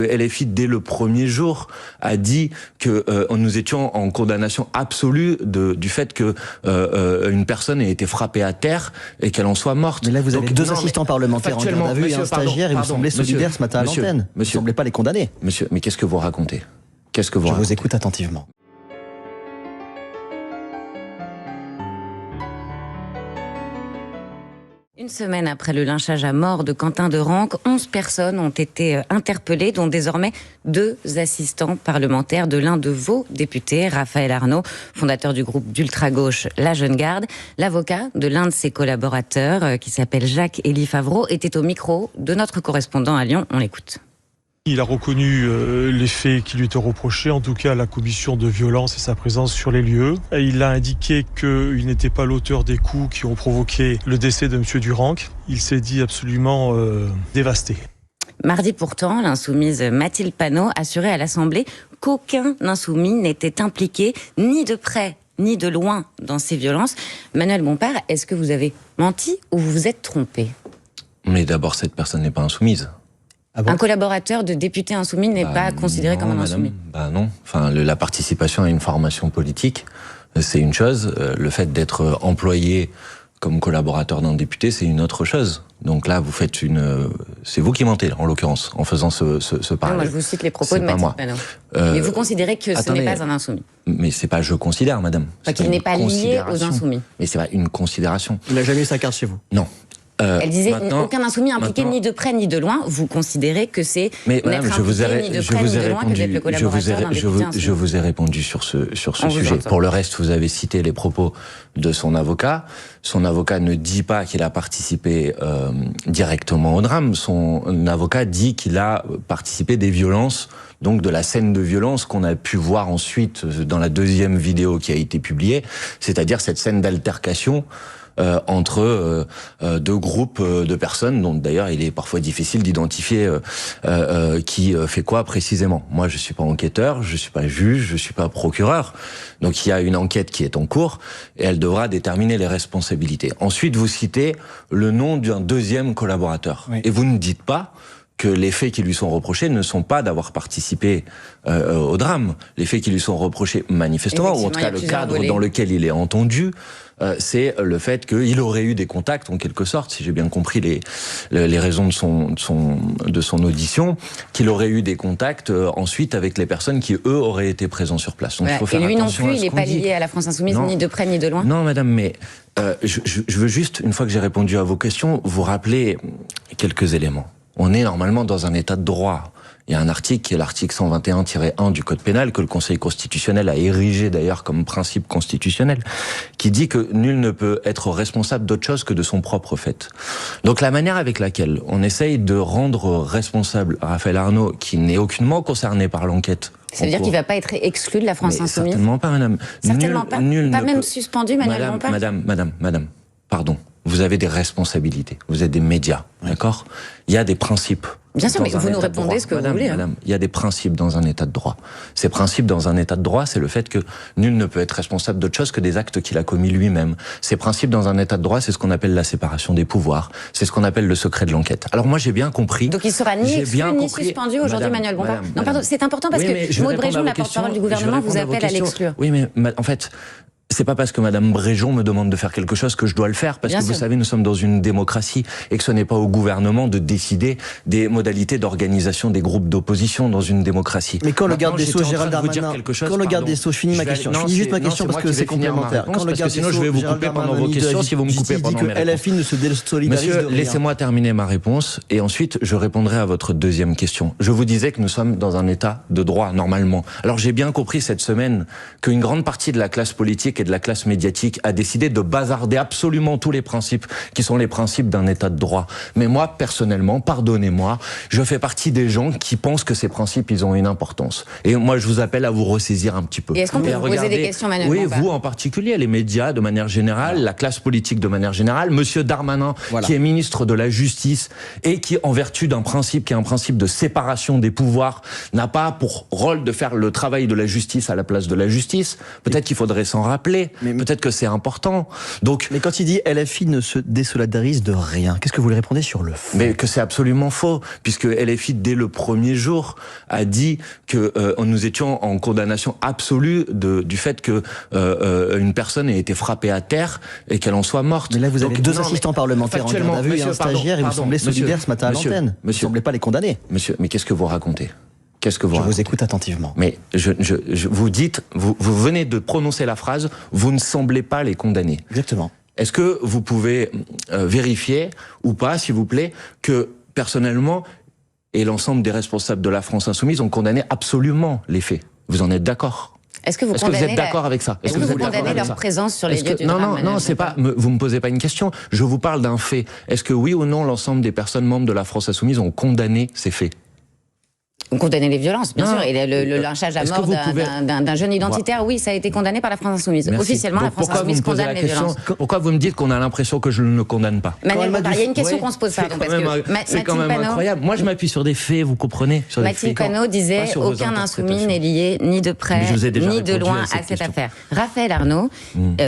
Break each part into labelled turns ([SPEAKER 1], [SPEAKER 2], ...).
[SPEAKER 1] LFI, dès le premier jour, a dit que nous étions en condamnation absolue du fait que une personne ait été frappée à terre et qu'elle en soit morte.
[SPEAKER 2] Mais là, vous avez deux assistants parlementaires en garde à vue et un stagiaire, et vous semblez solidaire ce matin à l'antenne. Vous ne semblez pas les condamner.
[SPEAKER 1] Monsieur, mais qu'est-ce que vous racontez? Qu'est-ce que vous racontez?
[SPEAKER 2] Je vous écoute attentivement.
[SPEAKER 3] Une semaine après le lynchage à mort de Quentin de Ranc, 11 personnes ont été interpellées, dont désormais 2 assistants parlementaires de l'un de vos députés, Raphaël Arnaud, fondateur du groupe d'ultra-gauche La Jeune Garde. L'avocat de l'un de ses collaborateurs, qui s'appelle Jacques-Élie Favreau, était au micro de notre correspondant à Lyon. On l'écoute.
[SPEAKER 4] Il a reconnu les faits qui lui étaient reprochés, en tout cas la commission de violence et sa présence sur les lieux. Et il a indiqué qu'il n'était pas l'auteur des coups qui ont provoqué le décès de M. Duranc. Il s'est dit absolument dévasté.
[SPEAKER 3] Mardi pourtant, l'insoumise Mathilde Panot assurait à l'Assemblée qu'aucun insoumis n'était impliqué, ni de près ni de loin, dans ces violences. Manuel Bompard, est-ce que vous avez menti ou vous vous êtes trompé?
[SPEAKER 1] Mais d'abord, cette personne n'est pas insoumise.
[SPEAKER 3] Ah bon? Un collaborateur de député insoumis n'est pas considéré comme un insoumis?
[SPEAKER 1] Non. Enfin, la participation à une formation politique, c'est une chose. Le fait d'être employé comme collaborateur d'un député, c'est une autre chose. Donc là, vous faites c'est vous qui mentez, en l'occurrence, en faisant ce parallèle.
[SPEAKER 3] Moi, je vous cite les propos de Mathilde Panot. Mais vous considérez que ce n'est pas un insoumis?
[SPEAKER 1] Mais c'est pas je considère, madame.
[SPEAKER 3] Qu'il n'est pas lié aux insoumis.
[SPEAKER 1] Mais c'est pas une considération.
[SPEAKER 2] Il n'a jamais eu sa carte chez vous?
[SPEAKER 1] Non.
[SPEAKER 3] Elle disait aucun insoumis impliqué ni de près ni de loin. Vous considérez que c'est
[SPEAKER 1] madame,
[SPEAKER 3] ni de près ni de loin que d'être le collaborateur d'un député insoumis.
[SPEAKER 1] Je vous ai répondu sur ce sujet. Pour le reste, vous avez cité les propos de son avocat. Son avocat ne dit pas qu'il a participé directement au drame. Son avocat dit qu'il a participé des violences, donc de la scène de violence qu'on a pu voir ensuite dans la deuxième vidéo qui a été publiée, c'est-à-dire cette scène d'altercation entre 2 groupes de personnes, dont d'ailleurs il est parfois difficile d'identifier qui fait quoi précisément. Moi, je suis pas enquêteur, je suis pas juge, je suis pas procureur. Donc il y a une enquête qui est en cours et elle devra déterminer les responsabilités. Ensuite, vous citez le nom d'un deuxième collaborateur. Oui. Et vous ne dites pas que les faits qui lui sont reprochés ne sont pas d'avoir participé au drame. Les faits qui lui sont reprochés manifestement, ou en tout cas le cadre dans lequel il est entendu, c'est le fait qu'il aurait eu des contacts, en quelque sorte, si j'ai bien compris les raisons de son audition, qu'il aurait eu des contacts ensuite avec les personnes qui, eux, auraient été présents sur place. Donc, il faut faire
[SPEAKER 3] et lui non
[SPEAKER 1] attention
[SPEAKER 3] plus, il n'est pas lié à la France Insoumise, ni de près ni de loin?
[SPEAKER 1] Non, madame, mais je veux juste, une fois que j'ai répondu à vos questions, vous rappeler quelques éléments. On est normalement dans un état de droit. Il y a un article qui est l'article 121-1 du Code pénal que le Conseil constitutionnel a érigé d'ailleurs comme principe constitutionnel, qui dit que nul ne peut être responsable d'autre chose que de son propre fait. Donc la manière avec laquelle on essaye de rendre responsable Raphaël Arnaud, qui n'est aucunement concerné par l'enquête.
[SPEAKER 3] Ça veut dire qu'il ne va pas être exclu de la France Insoumise?
[SPEAKER 1] Certainement pas, madame.
[SPEAKER 3] Certainement pas. Pas même suspendu, Manuel Bompard?
[SPEAKER 1] Madame, pardon. Vous avez des responsabilités. Vous êtes des médias, d'accord? Il y a des principes.
[SPEAKER 3] Bien sûr, mais vous nous répondez ce que vous voulez.
[SPEAKER 1] Madame, il y a des principes dans un état de droit. Ces principes dans un état de droit, c'est le fait que nul ne peut être responsable d'autre chose que des actes qu'il a commis lui-même. Ces principes dans un état de droit, c'est ce qu'on appelle la séparation des pouvoirs. C'est ce qu'on appelle le secret de l'enquête. Alors moi, j'ai bien compris.
[SPEAKER 3] Donc il sera ni exclu ni suspendu aujourd'hui, Manuel Bompard. Non, pardon, c'est important parce que Maud Bréjon, la porte-parole du gouvernement, vous appelle à l'exclure.
[SPEAKER 1] Oui, mais en fait, c'est pas parce que Madame Bréjon me demande de faire quelque chose que je dois le faire, parce que vous savez, nous sommes dans une démocratie et que ce n'est pas au gouvernement de décider des modalités d'organisation des groupes d'opposition dans une démocratie.
[SPEAKER 2] Mais quand le garde des Sceaux, Gérald Darmanin, quand le garde des Sceaux, je finis ma question, je finis juste ma question parce que c'est complémentaire. Quand le garde des Sceaux,
[SPEAKER 1] je vais vous couper pendant vos questions si vous me coupez pendant mes réponses.
[SPEAKER 2] LFI ne se désolidarise de rien.
[SPEAKER 1] Monsieur, laissez-moi terminer ma réponse et ensuite je répondrai à votre deuxième question. Je vous disais que nous sommes dans un état de droit normalement. Alors j'ai bien compris cette semaine qu'une grande partie de la classe politique et de la classe médiatique a décidé de bazarder absolument tous les principes qui sont les principes d'un état de droit. Mais moi, personnellement, pardonnez-moi, je fais partie des gens qui pensent que ces principes, ils ont une importance. Et moi, je vous appelle à vous ressaisir un petit peu.
[SPEAKER 3] Et est-ce qu'on peut vous poser des questions, Manuel Bompard?
[SPEAKER 1] Oui, vous en particulier, les médias de manière générale, la classe politique de manière générale, Monsieur Darmanin, qui est ministre de la Justice et qui, en vertu d'un principe qui est un principe de séparation des pouvoirs, n'a pas pour rôle de faire le travail de la justice à la place de la justice. Peut-être qu'il faudrait s'en rappeler. rappeler. Peut-être que c'est important. Donc,
[SPEAKER 2] mais quand il dit LFI ne se désolidarise de rien, qu'est-ce que vous lui répondez sur le fond?
[SPEAKER 1] Mais que c'est absolument faux, puisque LFI, dès le premier jour, a dit que nous étions en condamnation absolue du fait que une personne ait été frappée à terre et qu'elle en soit morte.
[SPEAKER 2] Mais là, vous avez deux assistants parlementaires en garde à vue et un stagiaire, et vous semblez solidaire ce matin à l'antenne. Vous ne semblez pas les condamner.
[SPEAKER 1] Monsieur, mais qu'est-ce que vous racontez? Qu'est-ce que vous
[SPEAKER 2] racontez? Vous écoute attentivement.
[SPEAKER 1] Mais vous dites, vous venez de prononcer la phrase, vous ne semblez pas les condamner.
[SPEAKER 2] Exactement.
[SPEAKER 1] Est-ce que vous pouvez vérifier ou pas, s'il vous plaît, que personnellement et l'ensemble des responsables de la France Insoumise ont condamné absolument les faits? Vous en êtes d'accord?
[SPEAKER 3] Est-ce que vous
[SPEAKER 1] êtes d'accord avec ça?
[SPEAKER 3] Est-ce que vous condamnez leur présence sur les lieux du drame?
[SPEAKER 1] Non, c'est pas. Vous me posez pas une question. Je vous parle d'un fait. Est-ce que oui ou non l'ensemble des personnes membres de la France Insoumise ont condamné ces faits?
[SPEAKER 3] On condamnait les violences, bien sûr. Et le lynchage à mort d'un jeune identitaire, oui, ça a été condamné par la France Insoumise.
[SPEAKER 1] Merci.
[SPEAKER 3] Officiellement, la France Insoumise condamne les violences.
[SPEAKER 1] Pourquoi vous me dites qu'on a l'impression que je ne le condamne pas?
[SPEAKER 3] Manuel Bompard, il y a une question qu'on se pose, pardon.
[SPEAKER 1] C'est quand même incroyable. Moi, je m'appuie sur des faits, vous comprenez?
[SPEAKER 3] Mathilde Panot disait aucun insoumis n'est lié ni de près ni de loin à cette affaire. Raphaël Arnaud,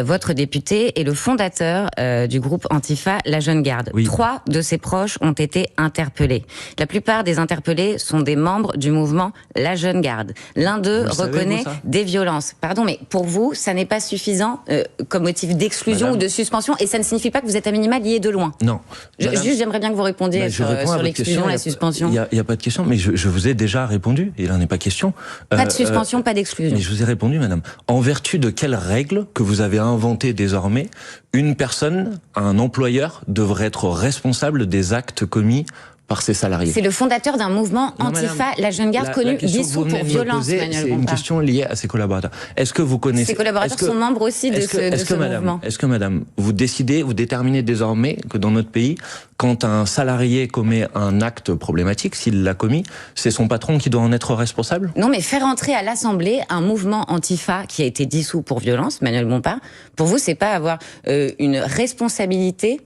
[SPEAKER 3] votre député, est le fondateur du groupe Antifa, la Jeune Garde. 3 de ses proches ont été interpellés. La plupart des interpellés sont des membres du mouvement La Jeune Garde. L'un d'eux reconnaît des violences. Pardon, mais pour vous, ça n'est pas suffisant comme motif d'exclusion ou de suspension, et ça ne signifie pas que vous êtes à minima lié de loin.
[SPEAKER 1] Non.
[SPEAKER 3] Juste, j'aimerais bien que vous répondiez sur l'exclusion, la suspension.
[SPEAKER 1] Il n'y a pas de question, mais je vous ai déjà répondu, il n'en est pas question.
[SPEAKER 3] Pas de suspension, pas d'exclusion.
[SPEAKER 1] Mais je vous ai répondu, madame. En vertu de quelles règles que vous avez inventées désormais, une personne, un employeur, devrait être responsable des actes commis par ses salariés?
[SPEAKER 3] C'est le fondateur d'un mouvement Antifa, la Jeune Garde, connu dissous pour violence, Manuel Bompard.
[SPEAKER 1] C'est une question liée à ses collaborateurs. Est-ce que vous connaissez...
[SPEAKER 3] Ses collaborateurs sont membres aussi de ce mouvement.
[SPEAKER 1] Est-ce que, madame, vous déterminez désormais que dans notre pays, quand un salarié commet un acte problématique, s'il l'a commis, c'est son patron qui doit en être responsable?
[SPEAKER 3] Non, mais faire entrer à l'Assemblée un mouvement Antifa qui a été dissous pour violence, Manuel Bompard, pour vous, c'est pas avoir une responsabilité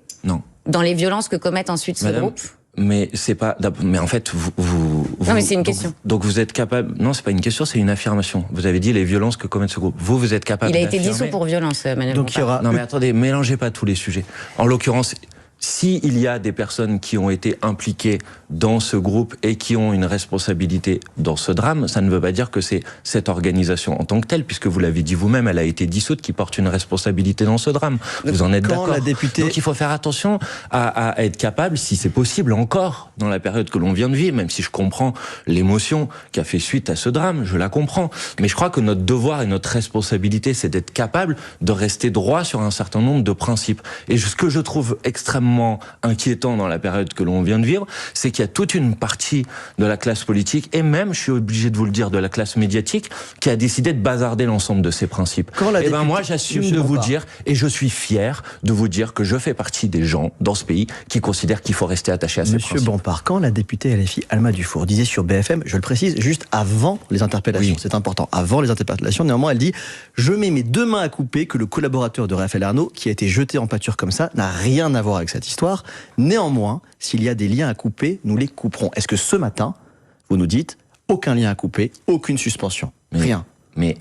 [SPEAKER 3] dans les violences que commettent ensuite ce groupe?
[SPEAKER 1] Mais c'est pas. Mais en fait,
[SPEAKER 3] non, mais c'est une question.
[SPEAKER 1] Donc vous êtes capable. Non, c'est pas une question, c'est une affirmation. Vous avez dit les violences que commettent ce groupe. Vous êtes capable.
[SPEAKER 3] Il a été dissous pour violence, Manuel Bompard.
[SPEAKER 1] Donc il y aura. Non, mais attendez, mélangez pas tous les sujets. En l'occurrence, s'il y a des personnes qui ont été impliquées dans ce groupe et qui ont une responsabilité dans ce drame, ça ne veut pas dire que c'est cette organisation en tant que telle, puisque vous l'avez dit vous-même, elle a été dissoute, qui porte une responsabilité dans ce drame. Vous en êtes d'accord? Donc il faut faire attention à être capable, si c'est possible encore, dans la période que l'on vient de vivre, même si je comprends l'émotion qui a fait suite à ce drame, je la comprends. Mais je crois que notre devoir et notre responsabilité, c'est d'être capable de rester droit sur un certain nombre de principes. Et ce que je trouve extrêmement inquiétant dans la période que l'on vient de vivre, c'est qu'il y a toute une partie de la classe politique, et même, je suis obligé de vous le dire, de la classe médiatique, qui a décidé de bazarder l'ensemble de ces principes. Et ben moi, j'assume de vous dire, et je suis fier de vous dire que je fais partie des gens dans ce pays qui considèrent qu'il faut rester attaché à ces principes.
[SPEAKER 2] Monsieur Bompard, quand la députée LFI Alma Dufour disait sur BFM, je le précise, juste avant les interpellations, c'est important, avant les interpellations, néanmoins elle dit « Je mets mes 2 mains à couper que le collaborateur de Raphaël Arnaud, qui a été jeté en pâture comme ça, n'a rien à voir avec cette histoire. Néanmoins, s'il y a des liens à couper, nous les couperons. » Est-ce que ce matin, vous nous dites aucun lien à couper, aucune suspension, rien,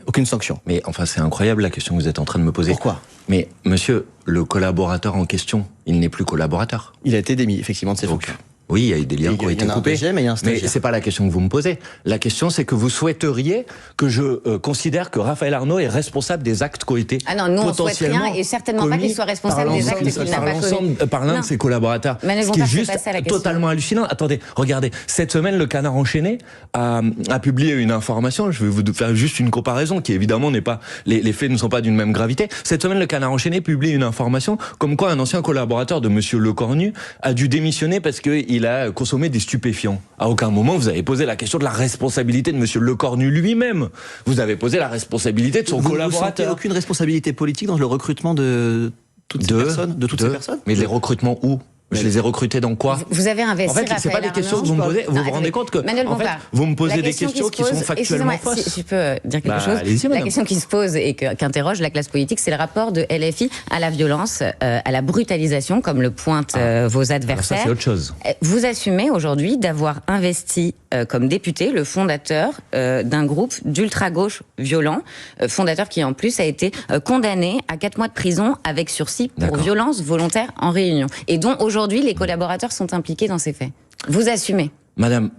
[SPEAKER 2] aucune sanction?
[SPEAKER 1] Mais enfin, c'est incroyable la question que vous êtes en train de me poser.
[SPEAKER 2] Pourquoi?
[SPEAKER 1] Mais monsieur, le collaborateur en question, il n'est plus collaborateur.
[SPEAKER 2] Il a été démis, effectivement, de ses fonctions.
[SPEAKER 1] Oui, il y a eu des liens qui ont été coupés.
[SPEAKER 2] Mais
[SPEAKER 1] c'est pas la question que vous me posez. La question, c'est que vous souhaiteriez que je considère que Raphaël Arnaud est responsable des actes qui ont été
[SPEAKER 3] nous on souhaite rien, et certainement pas qu'il soit responsable des actes qu'il n'a pas commis.
[SPEAKER 1] Par l'un de ses collaborateurs. Ce qui est juste totalement hallucinant. Attendez, regardez, cette semaine, le Canard enchaîné a publié une information. Je vais vous faire juste une comparaison qui évidemment n'est pas, les faits ne sont pas d'une même gravité. Cette semaine, le Canard enchaîné publie une information comme quoi un ancien collaborateur de Monsieur Lecornu a dû démissionner parce que il a consommé des stupéfiants. À aucun moment vous avez posé la question de la responsabilité de Monsieur Lecornu lui-même. Vous avez posé la responsabilité de son collaborateur.
[SPEAKER 2] Vous ne sentez aucune responsabilité politique dans le recrutement de toutes ces personnes?
[SPEAKER 1] Mais les recrutements où? Je les ai recrutés dans quoi?
[SPEAKER 3] Vous avez investi.
[SPEAKER 1] En fait, c'est pas des questions que vous me posez. Vous vous rendez compte que, en fait, vous me posez des questions qui sont factuellement fausses.
[SPEAKER 3] Si je peux dire quelque chose. La question qui se pose et qu'interroge la classe politique, c'est le rapport de LFI à la violence, à la brutalisation, comme le pointent vos adversaires.
[SPEAKER 1] Ça, c'est autre chose.
[SPEAKER 3] Vous assumez aujourd'hui d'avoir investi comme député le fondateur d'un groupe d'ultra-gauche violent, fondateur qui en plus a été condamné à 4 mois de prison avec sursis pour violence volontaire en réunion, et dont aujourd'hui les collaborateurs sont impliqués dans ces faits. Vous assumez?
[SPEAKER 1] Madame,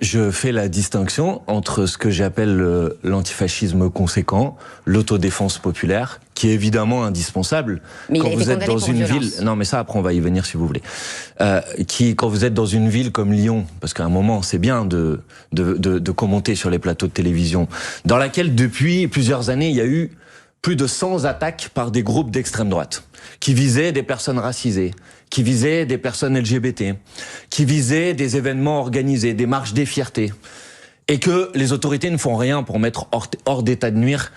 [SPEAKER 1] je fais la distinction entre ce que j'appelle l'antifascisme conséquent, l'autodéfense populaire, qui est évidemment indispensable.
[SPEAKER 3] Mais
[SPEAKER 1] quand vous êtes dans une ville, non mais ça après on va y venir si vous voulez, quand vous êtes dans une ville comme Lyon, parce qu'à un moment c'est bien de commenter sur les plateaux de télévision, dans laquelle depuis plusieurs années il y a eu plus de 100 attaques par des groupes d'extrême droite, qui visaient des personnes racisées, qui visaient des personnes LGBT, qui visaient des événements organisés, des marches des fiertés, et que les autorités ne font rien pour mettre hors d'état de nuire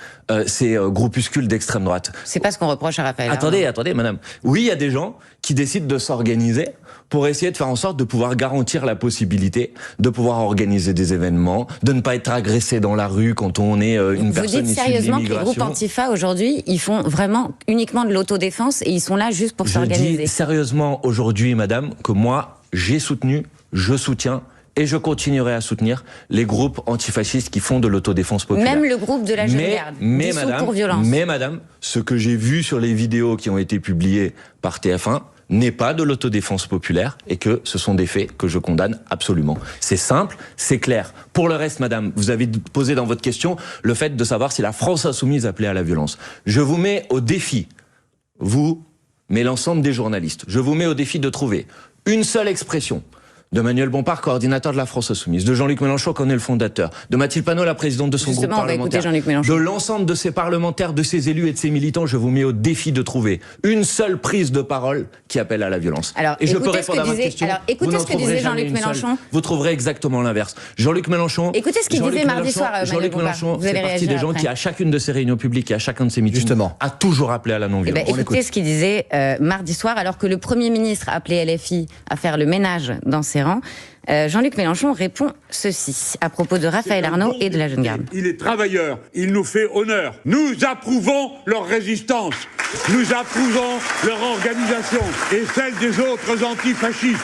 [SPEAKER 1] ces groupuscules d'extrême droite.
[SPEAKER 3] C'est pas ce qu'on reproche à Raphaël.
[SPEAKER 1] Attendez, madame. Oui, il y a des gens qui décident de s'organiser pour essayer de faire en sorte de pouvoir garantir la possibilité de pouvoir organiser des événements, de ne pas être agressé dans la rue quand on est une personne issue de l'immigration.
[SPEAKER 3] Vous dites sérieusement que les groupes Antifa, aujourd'hui, ils font vraiment uniquement de l'autodéfense et ils sont là juste pour s'organiser?
[SPEAKER 1] Je dis sérieusement aujourd'hui, madame, que moi, j'ai soutenu, je soutiens et je continuerai à soutenir les groupes antifascistes qui font de l'autodéfense populaire.
[SPEAKER 3] Même le groupe de la Jeune Garde, pour violence.
[SPEAKER 1] Mais madame, ce que j'ai vu sur les vidéos qui ont été publiées par TF1 n'est pas de l'autodéfense populaire et que ce sont des faits que je condamne absolument. C'est simple, c'est clair. Pour le reste, madame, vous avez posé dans votre question le fait de savoir si la France insoumise appelait à la violence. Je vous mets au défi, vous, mais l'ensemble des journalistes, je vous mets au défi de trouver une seule expression de Manuel Bompard, coordinateur de la France Insoumise, de Jean-Luc Mélenchon, qui en est le fondateur, de Mathilde Panot, la présidente de son groupe parlementaire, de l'ensemble de ses parlementaires, de ses élus et de ses militants, je vous mets au défi de trouver une seule prise de parole qui appelle à la violence.
[SPEAKER 3] Alors,
[SPEAKER 1] et je peux répondre à votre question.
[SPEAKER 3] Alors, écoutez ce que disait Jean-Luc Mélenchon.
[SPEAKER 1] Vous trouverez exactement l'inverse. Jean-Luc Mélenchon.
[SPEAKER 3] Écoutez ce qu'il disait mardi soir.
[SPEAKER 1] Jean-Luc Mélenchon fait partie des gens qui, à chacune de ses réunions publiques et à chacun de ses meetings, a toujours appelé à la non-violence.
[SPEAKER 3] Écoutez ce qu'il disait mardi soir, alors que le Premier ministre appelait LFI à faire le ménage dans ses rangs. Jean-Luc Mélenchon répond ceci à propos de Raphaël Arnaud et de la Jeune Garde.
[SPEAKER 5] Il est travailleur, il nous fait honneur. Nous approuvons leur résistance, nous approuvons leur organisation et celle des autres antifascistes,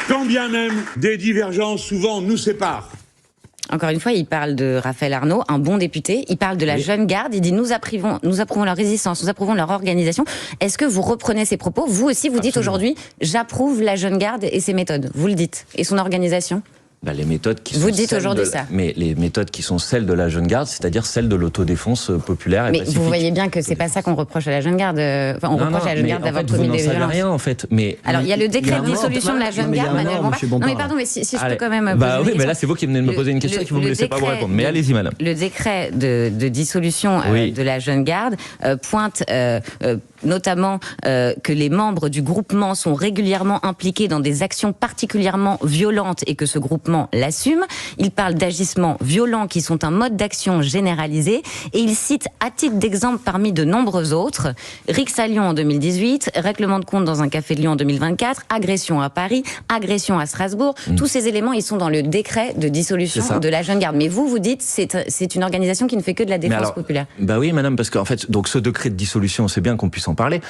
[SPEAKER 5] quand bien même des divergences souvent nous séparent.
[SPEAKER 3] Encore une fois, il parle de Raphaël Arnaud, un bon député. Il parle de la Jeune Garde. Il dit nous approuvons leur résistance, nous approuvons leur organisation. Est-ce que vous reprenez ces propos? Vous aussi, vous dites aujourd'hui j'approuve la Jeune Garde et ses méthodes. Vous le dites. Et son organisation?
[SPEAKER 1] Les méthodes qui sont
[SPEAKER 3] vous dites aujourd'hui ça.
[SPEAKER 1] Mais les méthodes qui sont celles de la Jeune Garde, c'est-à-dire celles de l'autodéfense populaire et pacifique.
[SPEAKER 3] Mais vous voyez bien que c'est pas ça qu'on reproche à la Jeune Garde. Enfin, on reproche à la Jeune Garde d'avoir commis des violences.
[SPEAKER 1] Rien en fait. Mais
[SPEAKER 3] alors il y a le décret de dissolution de la Jeune Garde, Manuel Bompard. Non mais pardon, mais si je peux quand même.
[SPEAKER 1] Oui, mais là c'est vous qui venez de me poser une question et qui vous me laissez pas vous répondre. Mais allez-y, madame.
[SPEAKER 3] Le décret de dissolution de la Jeune Garde pointe notamment que les membres du groupement sont régulièrement impliqués dans des actions particulièrement violentes et que ce groupement l'assume. Il parle d'agissements violents qui sont un mode d'action généralisé et il cite à titre d'exemple parmi de nombreux autres Rix à Lyon en 2018, règlement de compte dans un café de Lyon en 2024, agression à Paris, agression à Strasbourg. Tous ces éléments, ils sont dans le décret de dissolution de la Jeune Garde. Mais vous dites c'est une organisation qui ne fait que de la défense populaire.
[SPEAKER 1] Bah oui, madame, parce qu'en fait, donc ce décret de dissolution, c'est bien qu'on puisse en parler.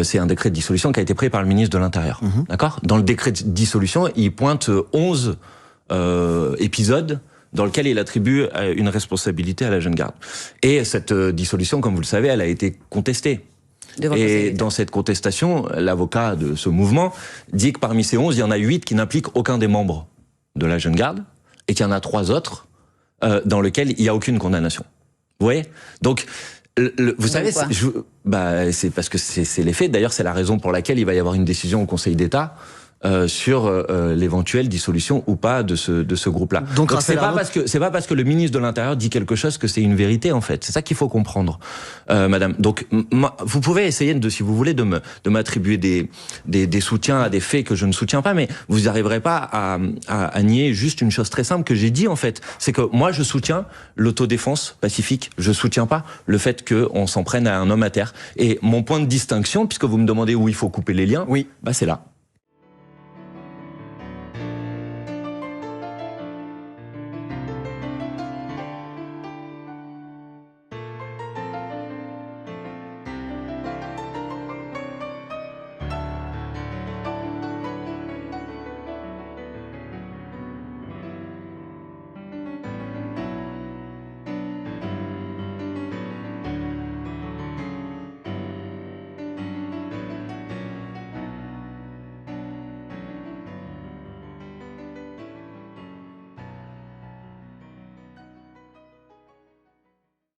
[SPEAKER 1] C'est un décret de dissolution qui a été pris par le ministre de l'Intérieur. D'accord ? Dans le décret de dissolution, il pointe 11 épisodes dans lequel il attribue une responsabilité à la Jeune Garde. Et cette dissolution, comme vous le savez, elle a été contestée. Et dans cette contestation, l'avocat de ce mouvement dit que parmi ces 11, il y en a 8 qui n'impliquent aucun des membres de la Jeune Garde et qu'il y en a 3 autres dans lesquels il n'y a aucune condamnation. Vous voyez ? Donc, vous savez, c'est parce que c'est les faits. D'ailleurs, c'est la raison pour laquelle il va y avoir une décision au Conseil d'État sur l'éventuelle dissolution ou pas de ce groupe-là. Donc c'est pas parce que le ministre de l'Intérieur dit quelque chose que c'est une vérité en fait. C'est ça qu'il faut comprendre, madame. Donc vous pouvez essayer si vous voulez de m'attribuer des soutiens à des faits que je ne soutiens pas, mais vous n'arriverez pas à nier juste une chose très simple que j'ai dit en fait. C'est que moi je soutiens l'autodéfense pacifique. Je soutiens pas le fait qu'on s'en prenne à un homme à terre. Et mon point de distinction, puisque vous me demandez où il faut couper les liens, c'est là.